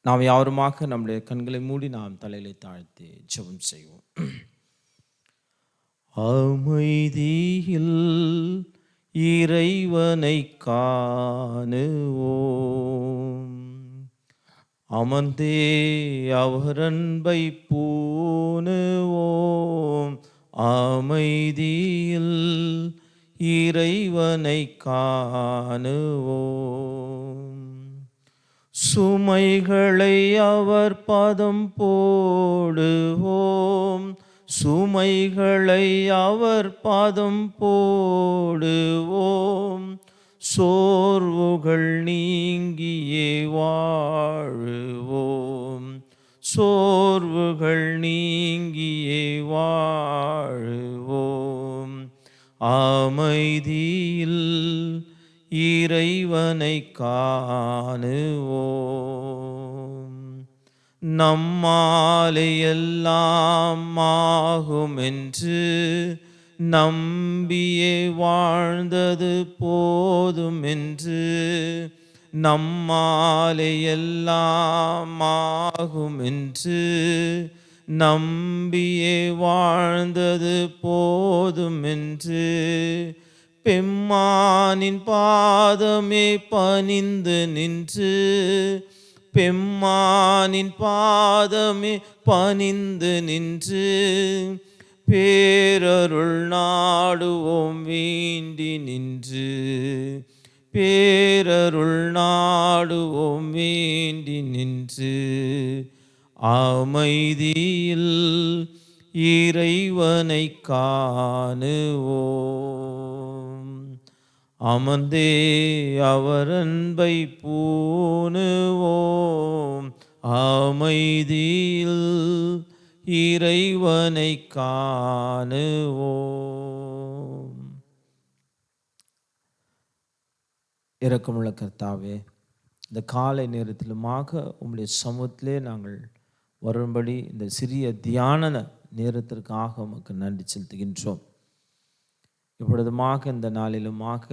நாம் யாருமாக நம்முடைய கண்களை மூடி நாம் தலையிலே தாழ்த்தி ஜெபம் செய்வோம். அமைதியில் இறைவனை காணுவோம், அமர்ந்தே அவர் அன்பை பூணுவோம். அமைதியில் இறைவனை காணுவோம், சுமைகளை அவர் பாதம் போடுவோம். சுமைகளை அவர் பாதம் போடுவோம், சோர்வுகள் நீங்கியே வாழுவோம். சோர்வுகள் நீங்கியே வாழுவோம். அமைதியில் இறைவனை காணுவோம். நம்மாலே எல்லாம் ஆகும் என்று நம்பியே வாழ்ந்தது போதும் என்று, நம்மாலே எல்லாம் ஆகும் என்று நம்பியே வாழ்ந்தது போதும் என்று, பெம்மானின் பாதமே பணிந்து நின்று, பெம்மானின் பாதமே பணிந்து நின்று, பேரருள் நாடுவோம் வேண்டி நின்று. பேரருள் நாடுவோம் வேண்டி நின்று. அமைதியில் இறைவனை காணுவோம், அமர்ந்தே அவர் அன்பை பூணுவோம். அமைதியில் இறைவனை காணுவோம். இரக்கமுள்ள கர்த்தாவே, இந்த காலை நேரத்திலுமாக உம்முடைய சமூகத்திலே நாங்கள் வரும்படி இந்த சிறிய தியான நேரத்திற்காக உமக்கு நன்றி செலுத்துகின்றோம். இப்பொழுதுமாக இந்த நாளிலுமாக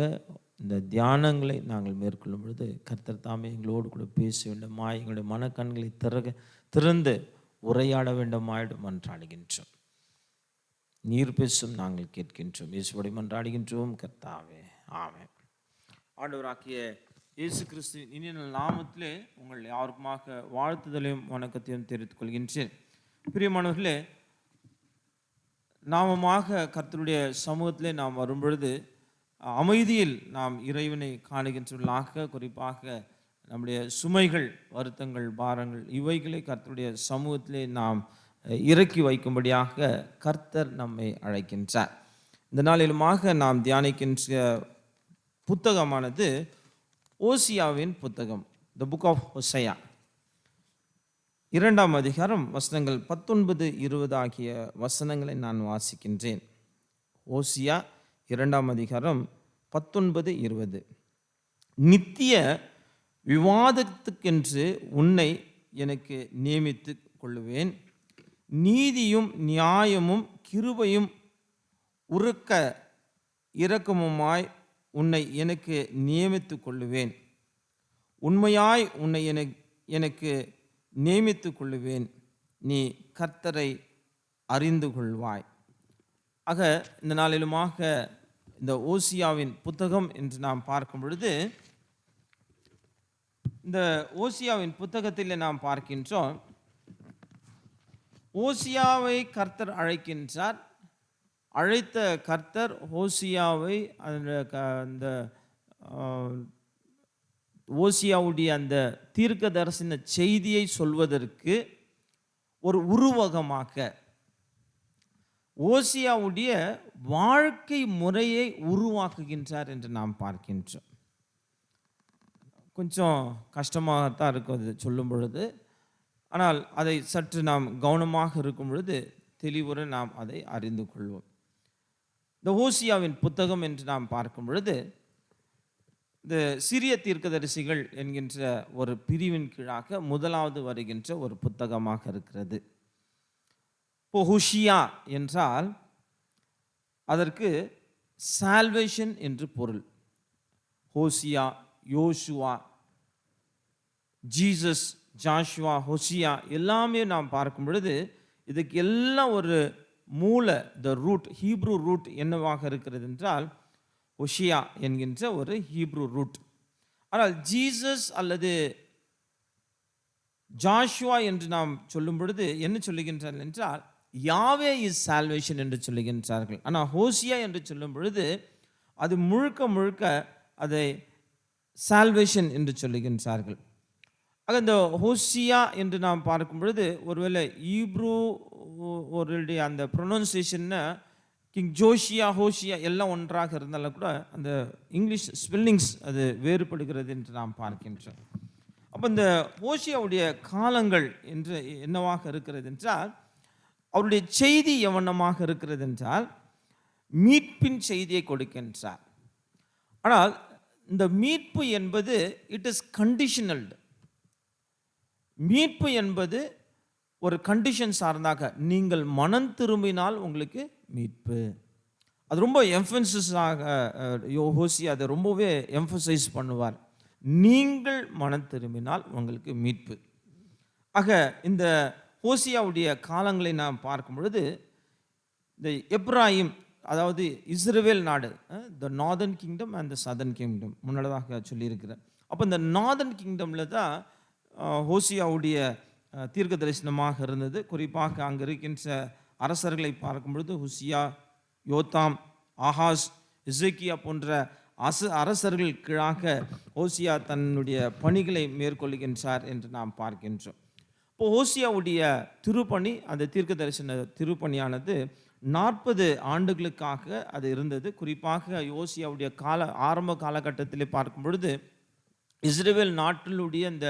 இந்த தியானங்களை நாங்கள் மேற்கொள்ளும் பொழுது கர்த்தர் தாமே எங்களோடு கூட பேச வேண்டுமா, எங்களுடைய மனக்கண்களை திறந்து உரையாட வேண்டுமாயிடு மன்றாடுகின்றோம். நீர் பேசும் நாங்கள் கேட்கின்றோம். இயேசுவோடு மன்றாடுகின்றோம் கர்த்தாவே, ஆமென். ஆண்டவராகிய இயேசு கிறிஸ்துவின் இனிய நாமத்திலே உங்கள் யாருக்குமாக வாழ்த்துதலையும் வணக்கத்தையும் தெரிவித்துக் கொள்கின்றேன். பிரியமானவர்களே, நாமமாக கர்த்தருடைய சமூகத்திலே நாம் வரும்பொழுது அமைதியில் நாம் இறைவனை காணுகின்றவர்களாக, குறிப்பாக நம்முடைய சுமைகள், வருத்தங்கள், பாரங்கள் இவைகளை கர்த்தருடைய சமூகத்திலே நாம் இறக்கி வைக்கும்படியாக கர்த்தர் நம்மை அழைக்கின்றார். இந்த நாளிலுமாக நாம் தியானிக்கின்ற புத்தகமானது ஓசியாவின் புத்தகம், த புக் ஆஃப் ஹோசையா, 2ஆம் அதிகாரம் வசனங்கள் 19-20 ஆகிய வசனங்களை நான் வாசிக்கின்றேன். ஓசியா 2ஆம் அதிகாரம் 19-20. நித்திய விவாதத்துக்கென்று உன்னை எனக்கு நியமித்து கொள்ளுவேன், நீதியும் நியாயமும் கிருபையும் உருக்க இரக்கமுமாய் உன்னை எனக்கு நியமித்து கொள்ளுவேன். உண்மையாய் உன்னை எனக்கு நியமித்து கொள்ளுவேன், நீ கர்த்தரை அறிந்து கொள்வாய். ஆக இந்த நாளிலுமாக இந்த ஓசியாவின் புத்தகம் என்று நாம் பார்க்கும் பொழுது, இந்த ஓசியாவின் புத்தகத்தில் நாம் பார்க்கின்றோம், ஓசியாவை கர்த்தர் அழைக்கின்றார். அழைத்த கர்த்தர் ஓசியாவை அந்த ஓசியாவுடைய அந்த தீர்க்க தரிசன செய்தியை சொல்வதற்கு ஒரு உருவகமாக ஓசியாவுடைய வாழ்க்கை முறையை உருவாக்குகின்றார் என்று நாம் பார்க்கின்றோம். கொஞ்சம் கஷ்டமாகத்தான் இருக்கும் அது சொல்லும் பொழுது, ஆனால் அதை சற்று நாம் கவனமாக இருக்கும் பொழுது தெளிவுற நாம் அதை அறிந்து கொள்வோம். இந்த ஓசியாவின் புத்தகம் என்று நாம் பார்க்கும் பொழுது, இந்த சிறிய தீர்க்கதரிசிகள் என்கின்ற ஒரு பிரிவின் கீழாக முதலாவது வருகின்ற ஒரு புத்தகமாக இருக்கிறது. இப்போ ஹோசியா என்றால் அதற்கு சால்வேஷன் என்று பொருள். ஹோசியா, யோசுவா, ஜீசஸ், ஜாஷுவா, ஹோசியா எல்லாமே நாம் பார்க்கும் பொழுது இதுக்கு எல்லாம் ஒரு மூல த ரூட், ஹீப்ரூ ரூட் என்னவாக இருக்கிறது என்றால் ஹோஷியா என்கின்ற ஒரு ஹீப்ரூ ரூட். ஆனால் ஜீசஸ் அல்லது ஜாஷுவா என்று நாம் சொல்லும் பொழுது என்ன சொல்லுகின்றார்கள் என்றால் யாவே இஸ் சால்வேஷன் என்று சொல்லுகின்றார்கள். ஆனால் ஹோசியா என்று சொல்லும் பொழுது அது முழுக்க முழுக்க அதை சால்வேஷன் என்று சொல்லுகின்றார்கள். ஆக இந்த ஹோசியா என்று நாம் பார்க்கும் பொழுது ஒருவேளை ஈப்ரூ அவருடைய அந்த ப்ரொனன்சியேஷன்னா கிங் ஜோஷியா, ஹோஷியா எல்லாம் ஒன்றாக இருந்தாலும் கூட அந்த இங்கிலீஷ் ஸ்பெல்லிங்ஸ் அது வேறுபடுகிறது என்று நாம் பார்க்கின்றோம். அப்போ இந்த ஹோஷியாவுடைய காலங்கள் என்று என்னவாக இருக்கிறது என்றால் அவருடைய செய்தி எவனமாக இருக்கிறது என்றால் மீட்பின் செய்தியை கொடுக்கின்றார். ஆனால் இந்த மீட்பு என்பது இட் இஸ் கண்டிஷனல்டு. மீட்பு என்பது ஒரு கண்டிஷன் சார்ந்தாக, நீங்கள் மனம் திரும்பினால் உங்களுக்கு மீட்பு. அது ரொம்ப எம்ஃபசிஸாக ஹோசியா அதை ரொம்பவே எம்ஃபசைஸ் பண்ணுவார். நீங்கள் மனம் திரும்பினால் உங்களுக்கு மீட்பு. ஆக இந்த ஹோசியாவுடைய காலங்களை நாம் பார்க்கும் பொழுது இந்த எப்ராயிம், அதாவது இஸ்ரவேல் நாடு, த northern kingdom and the southern kingdom முன்னதாக சொல்லியிருக்கிறார். அப்போ இந்த நார்தர்ன் கிங்டமில் தான் ஹோசியாவுடைய தீர்க்க தரிசனமாக இருந்தது. குறிப்பாக அங்கே இருக்கின்ற அரசர்களை பார்க்கும் பொழுது ஹோசியா, யோத்தாம், ஆகாஸ், எசேக்கியா போன்ற அரசர்கள் கீழாக ஹோசியா தன்னுடைய பணிகளை மேற்கொள்கின்றார் என்று நாம் பார்க்கின்றோம். இப்போ ஹோசியாவுடைய திருப்பணி, அந்த தீர்க்க தரிசன திருப்பணியானது 40 ஆண்டுகளுக்காக அது இருந்தது. குறிப்பாக ஹோசியாவுடைய ஆரம்ப காலகட்டத்தில் பார்க்கும் பொழுது இஸ்ரேல் நாட்டிலுடைய இந்த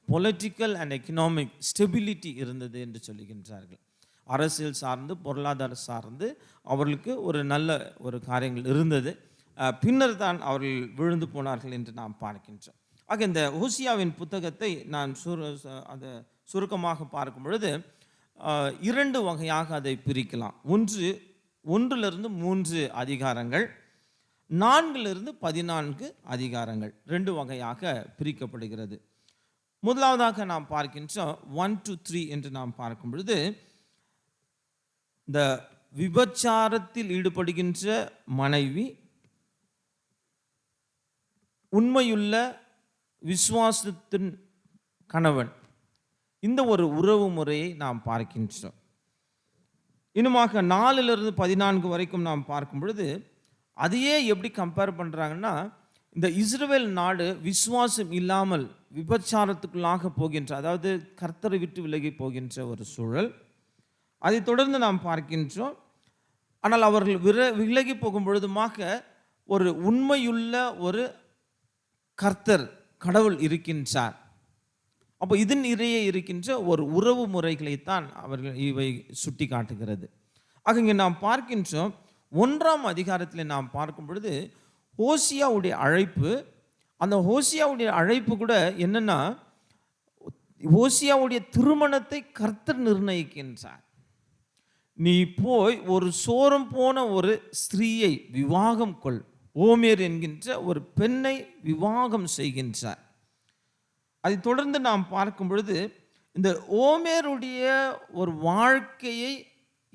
பொலிட்டிக்கல் அண்ட் எக்கனாமிக் ஸ்டெபிலிட்டி இருந்தது என்று சொல்லுகின்றார்கள். அரசியல் சார்ந்து, பொருளாதார சார்ந்து அவர்களுக்கு ஒரு நல்ல ஒரு காரியங்கள் இருந்தது. பின்னர் தான் அவர்கள் விழுந்து போனார்கள் என்று நாம் பார்க்கின்றோம். ஆக இந்த ஹோசியாவின் புத்தகத்தை நான் அதை சுருக்கமாக பார்க்கும் பொழுது 2 வகையாக அதை பிரிக்கலாம். 1 3 அதிகாரங்கள், 4 14 அதிகாரங்கள், 2 வகையாக பிரிக்கப்படுகிறது. முதலாவதாக நாம் பார்க்கின்றோம் 1 to 3 என்று நாம் பார்க்கும் பொழுது இந்த விபச்சாரத்தில் ஈடுபடுகின்ற மனைவி, உண்மையுள்ள விசுவாசத்தின் கணவன், இந்த ஒரு உறவு முறையை நாம் பார்க்கின்றோம். இன்னுமாக 4 14 வரைக்கும் நாம் பார்க்கும் பொழுது அதையே எப்படி கம்பேர் பண்ணுறாங்கன்னா, இந்த இஸ்ரவேல் நாடு விசுவாசம் இல்லாமல் விபச்சாரத்துக்குள்ளாக போகின்ற, அதாவது கர்த்தரை விட்டு விலகி போகின்ற ஒரு சூழல். அதை தொடர்ந்து நாம் பார்க்கின்றோம். ஆனால் அவர்கள் விலகி போகும் பொழுதுமாக ஒரு உண்மையுள்ள ஒரு கர்த்தர், கடவுள் இருக்கின்றார். அப்போ இதன் இடையே இருக்கின்ற ஒரு உறவு முறைகளைத்தான் அவர்கள் இவை சுட்டி காட்டுகிறது. ஆக இங்கே நாம் பார்க்கின்றோம் 1ஆம் அதிகாரத்தில் நாம் பார்க்கும் பொழுது ஹோசியாவுடைய அழைப்பு, அந்த ஹோசியாவுடைய அழைப்பு கூட என்னன்னா, ஹோசியாவுடைய திருமணத்தை கர்த்தர் நிர்ணயிக்கின்றார். நீ போய் ஒரு சோரம் போன ஒரு ஸ்திரீயை விவாகம் கொள், ஓமேர் என்கின்ற ஒரு பெண்ணை விவாகம் செய்கின்றார். அதை தொடர்ந்து நாம் பார்க்கும் பொழுது இந்த ஓமேருடைய ஒரு வாழ்க்கையை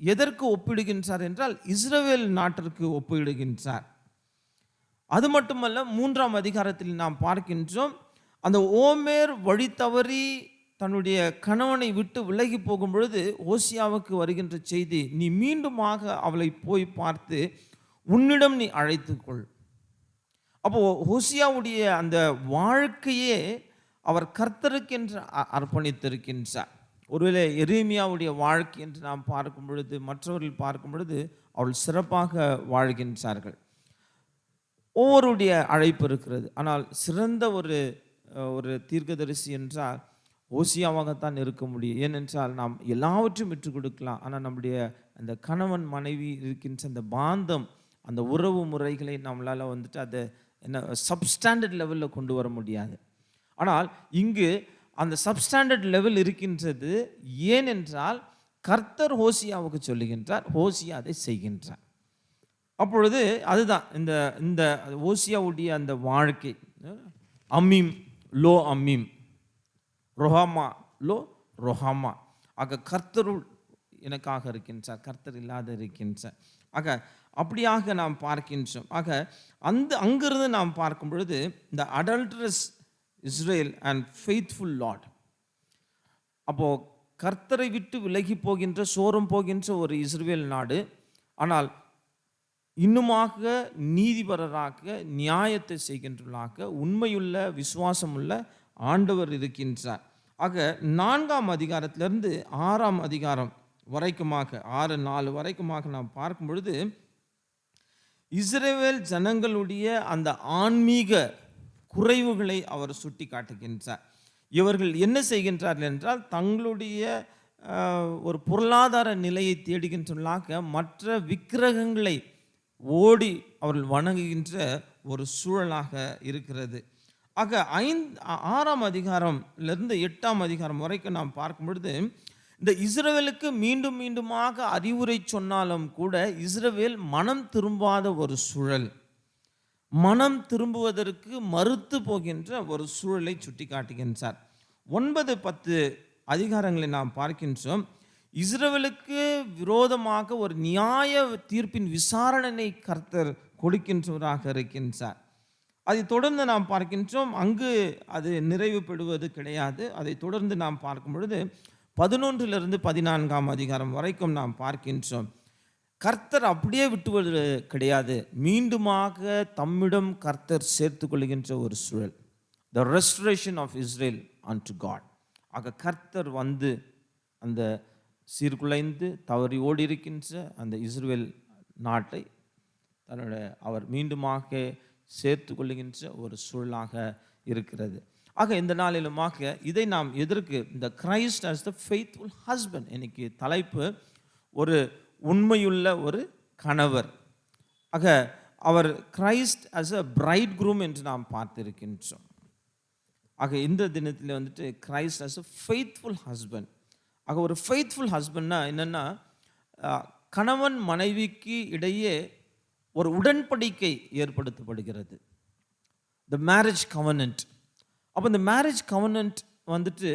எதற்கு ஒப்பிடுகின்றார் என்றால் இஸ்ரவேல் நாட்டிற்கு ஒப்பிடுகின்றார். அது மட்டுமல்ல, 3ஆம் அதிகாரத்தில் நாம் பார்க்கின்றோம், அந்த ஓமேர் வழி தவறி தன்னுடைய கணவனை விட்டு விலகி போகும் பொழுது ஹோசியாவுக்கு வருகின்ற செய்தி, நீ மீண்டுமாக அவளை போய் பார்த்து உன்னிடம் நீ அழைத்துக்கொள். அப்போ ஹோசியாவுடைய அந்த வாழ்க்கையே அவர் கர்த்தருக்கென்று அர்ப்பணித்திருக்கின்றார். ஒருவேளை எரேமியாவுடைய வாழ்க்கை என்று நாம் பார்க்கும் பொழுது, மற்றவர்கள் பார்க்கும் பொழுது அவள் சிறப்பாக வாழ்கின்றார்கள். ஒவ்வொருடைய அழைப்பு இருக்கிறது. ஆனால் சிறந்த ஒரு தீர்க்கதரிசி என்றால் ஹோசியாவாகத்தான் இருக்க முடியும். ஏனென்றால் நாம் எல்லாவற்றையும் விட்டு கொடுக்கலாம், ஆனால் நம்முடைய அந்த கணவன் மனைவி இருக்கின்ற அந்த பாந்தம், அந்த உறவு முறைகளை நம்மளால் அதை என்ன சப்ஸ்டாண்டர்ட் லெவலில் கொண்டு வர முடியாது. ஆனால் இங்கு அந்த சப்ஸ்டாண்டர்ட் லெவல் இருக்கின்றது. ஏனென்றால் கர்த்தர் ஹோசியாவுக்கு சொல்லுகின்றார், ஹோசியா அதை செய்கின்றார். அப்பொழுது அதுதான் இந்த ஹோசியாவுடைய அந்த வாழ்க்கை. அம்மீம், லோ அம்மீம், ரொஹாமா, லோ ரொஹாமா. ஆக கர்த்தருள் எனக்காக இருக்கின்றார், கர்த்தர் இல்லாத இருக்கின்றார். ஆக அப்படியாக நாம் பார்க்கின்றோம். ஆக அங்கிருந்து நாம் பார்க்கும் பொழுது இந்த adulterous Israel and faithful Lord. அப்போ கர்த்தரை விட்டு விலகி போகின்ற, சோரம் போகின்ற ஒரு இஸ்ரவேல் நாடு, ஆனால் இன்னுமாக நீதிபரராக, நியாயத்தை செய்கின்றவர்களாக, உண்மையுள்ள விசுவாசமுள்ள ஆண்டவர் இருக்கின்றார். ஆக 4ஆம் அதிகாரத்திலிருந்து 6ஆம் அதிகாரம் வரைக்குமாக, 6:4 வரைக்குமாக நாம் பார்க்கும் பொழுது இஸ்ரவேல் ஜனங்களுடைய அந்த ஆன்மீக குறைவுகளை அவர் சுட்டி காட்டுகின்றார். இவர்கள் என்ன செய்கின்றார்கள் என்றால், தங்களுடைய ஒரு பொருளாதார நிலையை தேடுகின்றவர்களாக மற்ற விக்கிரகங்களை ஓடி அவர்கள் வணங்குகின்ற ஒரு சூழலாக இருக்கிறது. ஆக 6ஆம் அதிகாரம்லேருந்து 8ஆம் அதிகாரம் வரைக்கும் நாம் பார்க்கும் பொழுது இந்த இஸ்ரவேலுக்கு மீண்டும் மீண்டுமாக அறிவுரை சொன்னாலும் கூட இஸ்ரவேல் மனம் திரும்பாத ஒரு சூழல், மனம் திரும்புவதற்கு மறுத்து போகின்ற ஒரு சூழலை சுட்டி காட்டுகின்றார். 9-10 அதிகாரங்களை நாம் பார்க்கின்றோம். இஸ்ரவேலுக்கு விரோதமாக ஒரு நியாய தீர்ப்பின் விசாரணை கர்த்தர் கொடுக்கின்றவராக இருக்கின்றார். அதை தொடர்ந்து நாம் பார்க்கின்றோம். அங்கு அது நிறைவு பெறுவது கிடையாது. அதை தொடர்ந்து நாம் பார்க்கும் பொழுது 11-லிருந்து 14ஆம் அதிகாரம் வரைக்கும் நாம் பார்க்கின்றோம். கர்த்தர் அப்படியே விட்டுவது கிடையாது, மீண்டுமாக தம்மிடம் கர்த்தர் சேர்த்து கொள்கின்ற ஒரு சூழல். The restoration of Israel and God. ஆக கர்த்தர் வந்து அந்த சீர்குலைந்து தவறி ஓடி இருக்கின்ற அந்த இஸ்ரேல் நாட்டை அவர் மீண்டுமாக சேர்த்து கொள்ளுகின்ற ஒரு சூழலாக இருக்கிறது. ஆக இந்த நாளிலுமாக இதை நாம் எதற்கு, இந்த Christ as the faithful husband, இன்னைக்கு தலைப்பு ஒரு உண்மையுள்ள ஒரு கணவர். ஆக அவர் கிரைஸ்ட் as a bridegroom என்று நாம் பார்த்திருக்கின்றோம். ஆக இந்த தினத்தில் வந்துட்டு Christ as a faithful husband. ஆக ஒரு ஃபெய்த்ஃபுல் ஹஸ்பண்ட்னா என்னென்னா, கணவன் மனைவிக்கு இடையே ஒரு உடன்படிக்கை ஏற்படுத்தப்படுகிறது, த மேரேஜ் கவனன்ட். அப்போ இந்த மேரேஜ் கவனன்ட் வந்துட்டு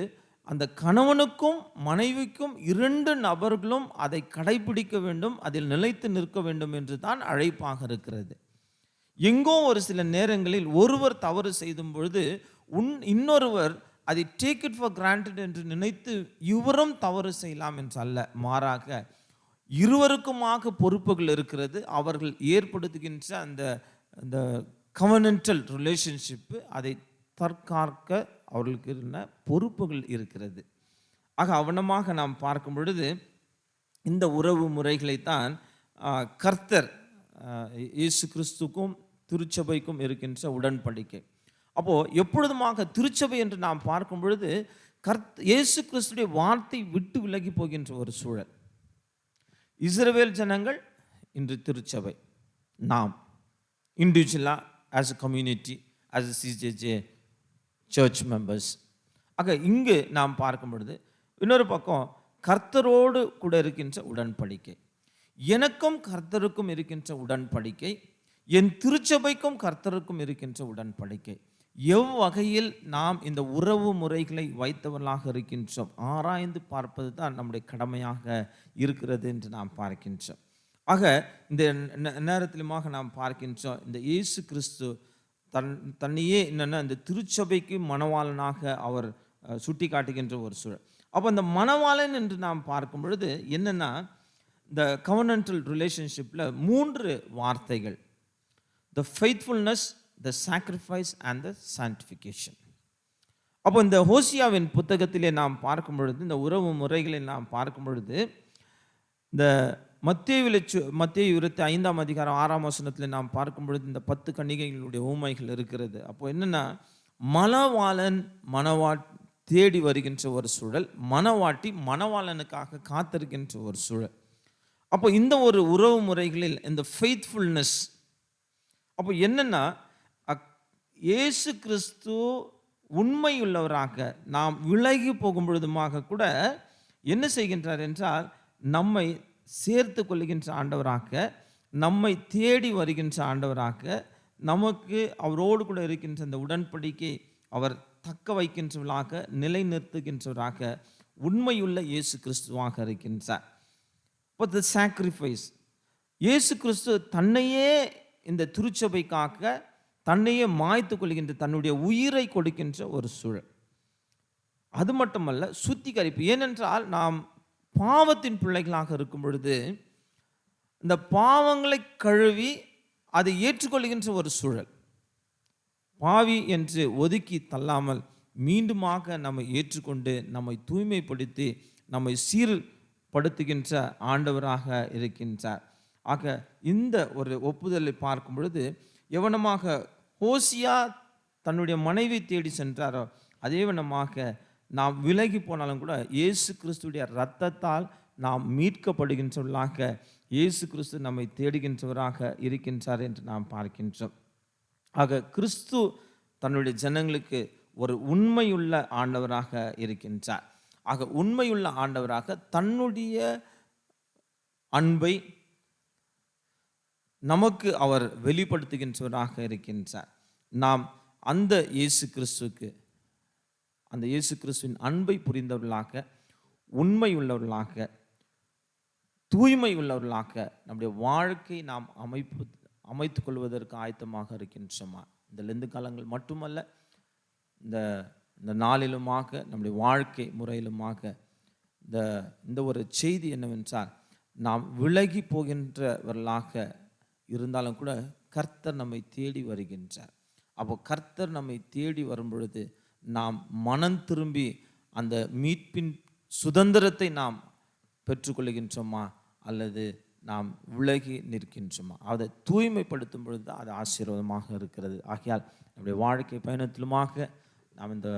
அந்த கணவனுக்கும் மனைவிக்கும் 2 நபர்களும் அதை கடைபிடிக்க வேண்டும், அதில் நிலைத்து நிற்க வேண்டும் என்று தான் அழைப்பாக இருக்கிறது. எங்கோ ஒரு சில நேரங்களில் ஒருவர் தவறு செய்யும் பொழுது இன்னொருவர் அதை டேக் இட் ஃபார் கிராண்டட் என்று நினைத்து இவரும் தவறு செய்யலாம் என்று அல்ல, மாறாக இருவருக்குமாக பொறுப்புகள் இருக்கிறது. அவர்கள் ஏற்படுத்துகின்ற அந்த கவனன்டல் ரிலேஷன்ஷிப்பு, அதை தற்காக்க அவர்களுக்கு இருந்த பொறுப்புகள் இருக்கிறது. ஆக அவனமாக நாம் பார்க்கும் பொழுது இந்த உறவு முறைகளைத்தான் கர்த்தர் இயேசு கிறிஸ்துக்கும் திருச்சபைக்கும் இருக்கின்ற உடன்படிக்கை. அப்போது எப்பொழுதுமாக திருச்சபை என்று நாம் பார்க்கும் பொழுது இயேசு கிறிஸ்துடைய வார்த்தை விட்டு விலகி போகின்ற ஒரு சூழல். இஸ்ரவேல் ஜனங்கள் இன்று திருச்சபை, நாம் இண்டிவிஜுவலாக as a community, as a CJJ church members. ஆக இங்கு நாம் பார்க்கும் பொழுது இன்னொரு பக்கம் கர்த்தரோடு கூட இருக்கின்ற உடன்படிக்கை, எனக்கும் கர்த்தருக்கும் இருக்கின்ற உடன்படிக்கை, என் திருச்சபைக்கும் கர்த்தருக்கும் இருக்கின்ற உடன்படிக்கை. எவ்வகையில் நாம் இந்த உறவு முறைகளை வைத்தவர்களாக இருக்கின்றோம் ஆராய்ந்து பார்ப்பது தான் நம்முடைய கடமையாக இருக்கிறது என்று நாம் பார்க்கின்றோம். ஆக இந்த நேரத்திலுமாக நாம் பார்க்கின்றோம், இந்த இயேசு கிறிஸ்து தன்னையே என்னென்னா இந்த திருச்சபைக்கு மணவாளனாக அவர் சுட்டி காட்டுகின்ற ஒரு சூழல். அப்போ அந்த மணவாளன் என்று நாம் பார்க்கும் பொழுது என்னென்னா, இந்த கவர்னன்டல் ரிலேஷன்ஷிப்பில் 3 வார்த்தைகள், the faithfulness, the sacrifice and the sanctification. அப்போ இந்த ஹோசியாவின் புத்தகத்திலே நாம் பார்க்கும் பொழுது, இந்த உறவு முறைகளை நாம் பார்க்கும் பொழுது, இந்த மத்தேயு 25ஆம் அதிகாரம் 6ஆம் வசனத்தில் நாம் பார்க்கும் பொழுது இந்த 10 கன்னிகைகளுடைய ஊமைகள் இருக்கிறது. அப்போ என்னென்னா, மணவாளன் மணவாட்டி தேடி வருகின்ற ஒரு சூழல், மணவாட்டி மணவாளனுக்காக காத்திருக்கின்ற ஒரு சூழல். அப்போ இந்த ஒரு உறவு முறைகளில் இந்த ஃபெய்த்ஃபுல்னஸ், அப்போ என்னென்னா, இயேசு கிறிஸ்து உண்மையுள்ளவராக நாம் விலகி போகும் பொழுதுமாக கூட என்ன செய்கின்றார் என்றால், நம்மை சேர்த்து கொள்ளுகின்ற ஆண்டவராக, நம்மை தேடி வருகின்ற ஆண்டவராக, நமக்கு அவரோடு கூட இருக்கின்ற அந்த உடன்படிக்கை அவர் தக்க வைக்கின்றவர்களாக, நிலைநிறுத்துகின்றவராக உண்மையுள்ள இயேசு கிறிஸ்துவாக இருக்கின்றார். But the sacrifice, இயேசு கிறிஸ்து தன்னையே இந்த திருச்சபைக்காக தன்னையே மாய்த்து கொள்கின்ற, தன்னுடைய உயிரை கொடுக்கின்ற ஒரு சூழல். அது மட்டுமல்ல, சுத்திகரிப்பு. ஏனென்றால் நாம் பாவத்தின் பிள்ளைகளாக இருக்கும் பொழுது இந்த பாவங்களை கழுவி அதை ஏற்றுக்கொள்கின்ற ஒரு சூழல். பாவி என்று ஒதுக்கி தள்ளாமல் மீண்டுமாக நம்மை ஏற்றுக்கொண்டு நம்மை தூய்மைப்படுத்தி நம்மை சீர்படுத்துகின்ற ஆண்டவராக இருக்கின்றார். ஆக இந்த ஒரு ஒப்புதலை பார்க்கும் பொழுது எவனமாக ஓசியா தன்னுடைய மனைவி தேடி சென்றாரோ அதே வண்ணமாக நாம் விலகி போனாலும் கூட இயேசு கிறிஸ்துடைய இரத்தத்தால் நாம் மீட்கப்படுகின்றவர்களாக இயேசு கிறிஸ்து நம்மை தேடுகின்றவராக இருக்கின்றார் என்று நாம் பார்க்கின்றோம். ஆக கிறிஸ்து தன்னுடைய ஜனங்களுக்கு ஒரு உண்மையுள்ள ஆண்டவராக இருக்கின்றார். ஆக உண்மையுள்ள ஆண்டவராக தன்னுடைய அன்பை நமக்கு அவர் வெளிப்படுத்துகின்றவராக இருக்கின்றார். நாம் அந்த இயேசு கிறிஸ்துவுக்கு, அந்த இயேசு கிறிஸ்துவின் அன்பை புரிந்தவர்களாக, உண்மை உள்ளவர்களாக, தூய்மை உள்ளவர்களாக நம்முடைய வாழ்க்கை நாம் அமைத்து கொள்வதற்கு ஆயத்தமாக இருக்கின்றோமா? இந்த லெந்து காலங்கள் மட்டுமல்ல, இந்த நாளிலுமாக நம்முடைய வாழ்க்கை முறையிலுமாக இந்த ஒரு செய்தி என்னவென்றால், நாம் விலகி போகின்றவர்களாக இருந்தாலும் கூட கர்த்தர் நம்மை தேடி வருகின்றார். அப்போ கர்த்தர் நம்மை தேடி வரும் பொழுது நாம் மனம் திரும்பி அந்த மீட்பின் சுதந்திரத்தை நாம் பெற்றுக்கொள்கின்றோமா அல்லது நாம் விலகி நிற்கின்றோமா? அதை தூய்மைப்படுத்தும் பொழுது அது ஆசீர்வாதமாக இருக்கிறது. ஆகையால் நம்முடைய வாழ்க்கை பயணத்திலுமாக நாம் இந்த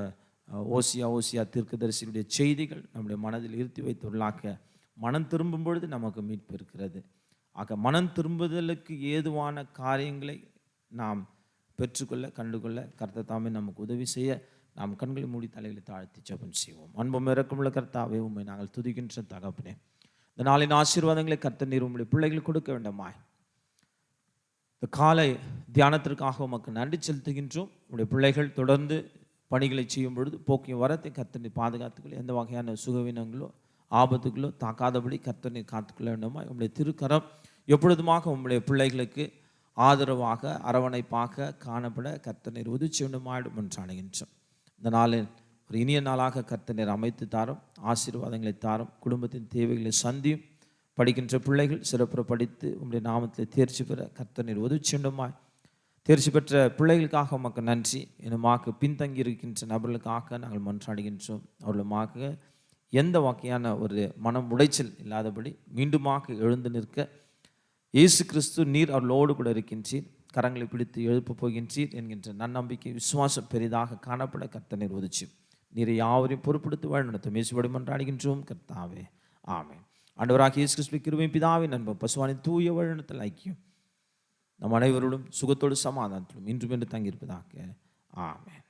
ஓசியா தீர்க்கதரிசியுடைய செய்திகள் நம்முடைய மனதில் இருத்தி வைத்துள்ளாக்க மனம் திரும்பும் பொழுது நமக்கு மீட்பு இருக்கிறது. ஆக மனம் திரும்புதலுக்கு ஏதுவான காரியங்களை நாம் பெற்றுக்கொள்ள கண்டுகொள்ள கர்த்தர் தாமே நமக்கு உதவி செய்ய நாம் கண்களை மூடி தலைகளை தாழ்த்தி ஜெபம் செய்வோம். அன்பும் இரக்கமுள்ள கர்த்தாவே, உம்மை நாங்கள் துதிக்கின்ற தகப்பனே, இந்த நாளின் ஆசீர்வாதங்களை கர்த்தர் நீர் உம்முடைய பிள்ளைகள் கொடுக்க வேண்டுமாய் இந்த காலை தியானத்திற்காக உமக்கு நன்றி செலுத்துகின்றோம். உம்முடைய பிள்ளைகள் தொடர்ந்து பணிகளை செய்யும் பொழுது போக்கிய வரத்தை கர்த்தர் நீர் பாதுகாத்துக்கொள்ள, எந்த வகையான சுகவீனங்களோ ஆபத்துகளோ தாக்காதபடி கர்த்தர் நீர் காத்துக்கொள்ள வேண்டுமாய். உம்முடைய திருக்கரம் எப்பொழுதுமாக உம்முடைய பிள்ளைகளுக்கு ஆதரவாக அரவணைப்பாக காணப்பட கர்த்தர் நீர் உதவி வேண்டுமாயிடும் என்று அணுகின்றோம். இந்த நாளில் ஒரு இனிய நாளாக கர்த்தர் நீர் அமைத்து தாரும், ஆசீர்வாதங்களை தாரும், குடும்பத்தின் தேவைகளை சந்தியும். படிக்கின்ற பிள்ளைகள் சிறப்புற படித்து உம்முடைய நாமத்தில் தேர்ச்சி பெற கர்த்தர் நீர் உதவி வேண்டுமாய். தேர்ச்சி பெற்ற பிள்ளைகளுக்காக உமக்கு நன்றி. இன்னுமாக பின்தங்கி இருக்கின்ற நபர்களுக்காக நாங்கள் மன்றாடுகின்றோம். அவர்களுமாக எந்த வகையான ஒரு மனம் உடைச்சல் இல்லாதபடி மீண்டுமாக எழுந்து நிற்க இயேசு கிறிஸ்து நீர் அவர்களோடு கூட இருக்கின்றீர், கரங்களை பிடித்து எழுப்ப போகின்றீர் என்கின்ற நன்னம்பிக்கை விசுவாசம் பெரிதாக காணப்பட கர்த்தர் நீர் உதவி நீரை யாவரையும் பொறுப்படுத்தி வழிநடத்தும் இயேசுவோடு மன்றாடுகின்றோம் கர்த்தாவே, ஆமென். ஆண்டவராகிய இயேசு கிறிஸ்துவின் கிருபையும் பிதாவின் அன்பும் பசுவானின் தூய வழிநடத்தல் ஐக்கியம் நம் அனைவரோடும் சுகத்தோடு சமாதானத்தோடும் இன்றும் என்று தங்கியிருப்பதாக, ஆமென்.